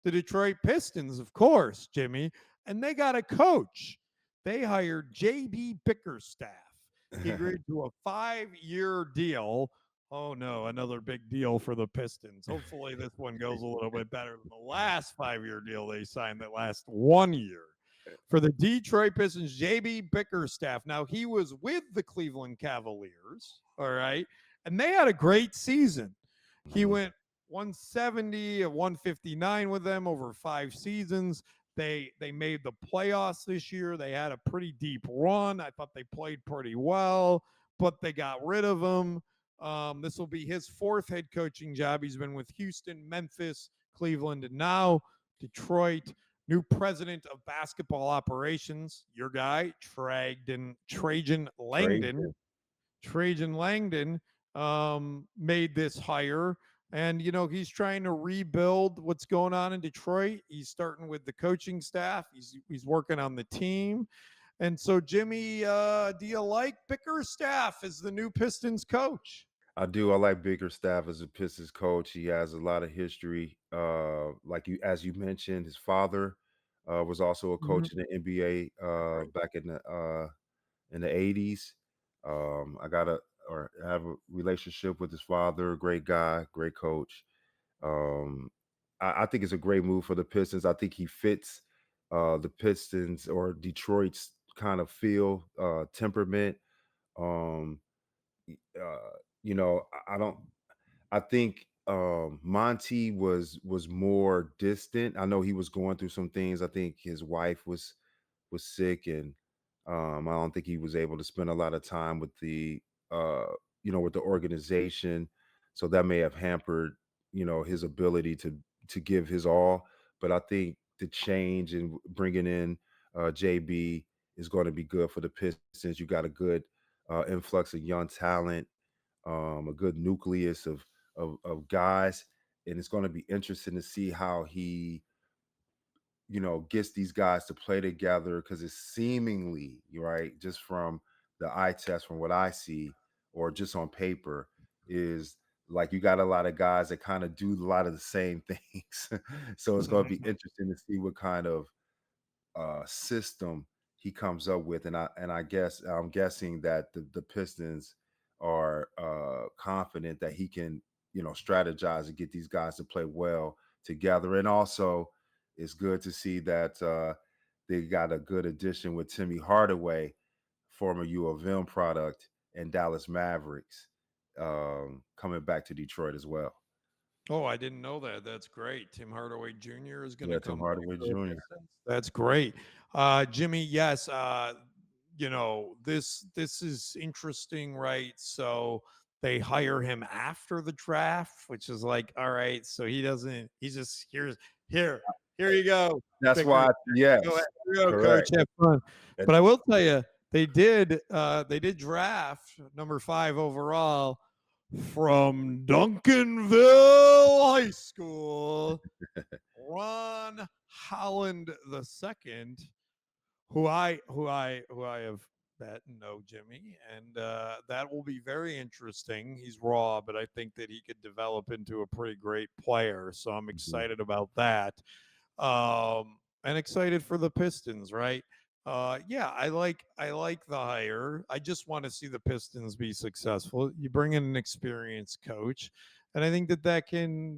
the Detroit Pistons, of course, Jimmy, and they got a coach. They hired JB Bickerstaff. He agreed to a 5-year deal. Oh no, another big deal for the Pistons. Hopefully, this one goes a little bit better than the last 5-year deal they signed that last 1 year. For the Detroit Pistons, JB Bickerstaff. Now, he was with the Cleveland Cavaliers, all right, and they had a great season. He went 170 of 159 with them over 5 seasons. They made the playoffs this year. They had a pretty deep run. I thought they played pretty well, but they got rid of him. This will be his fourth head coaching job. He's been with Houston, Memphis, Cleveland, and now Detroit. New president of basketball operations, your guy, Trajan Langdon. Trajan Langdon made this hire. And, he's trying to rebuild what's going on in Detroit. He's starting with the coaching staff. He's working on the team. And so, Jimmy, do you like Bickerstaff as the new Pistons coach? I do. I like Bickerstaff as a Pistons coach. He has a lot of history. As you mentioned, his father was also a Mhm. coach in the NBA back in the 80s. I have a relationship with his father. Great guy, great coach. Um, I think it's a great move for the Pistons. I think he fits the Pistons or Detroit's kind of feel, temperament. Um, uh, I don't. I think Monty was more distant. I know he was going through some things. I think his wife was sick, and I don't think he was able to spend a lot of time with uh, with the organization. So that may have hampered, his ability to give his all. But I think the change and bringing in JB is going to be good for the Pistons. You got a good influx of young talent, a good nucleus of guys, and it's going to be interesting to see how he gets these guys to play together, because it's seemingly, right, just from the eye test, from what I see, or just on paper, is like you got a lot of guys that kind of do a lot of the same things. So it's going to be interesting to see what kind of system he comes up with, and I guess I'm guessing that the Pistons are confident that he can strategize and get these guys to play well together. And also, it's good to see that they got a good addition with Timmy Hardaway, former U of M product, and Dallas Mavericks, coming back to Detroit as well. Oh, I didn't know that. That's great. Tim Hardaway Jr. is going to Yeah, Tim come back Hardaway to the Jr. Pistons. That's great. Jimmy, yes, this is interesting, right? So they hire him after the draft, which is like, all right, so he doesn't, he's just here, here you go. That's Pickers. why, Go ahead. yes, Here you go, coach. correct. Have fun. And But I will tell you, they did draft number 5 overall from Duncanville High School, Ron Holland II, who I have met and know, Jimmy, and that will be very interesting. He's raw, but I think that he could develop into a pretty great player. So I'm Mhm. excited about that. And excited for the Pistons, right? Yeah, I like the hire. I just want to see the Pistons be successful. You bring in an experienced coach, and I think that can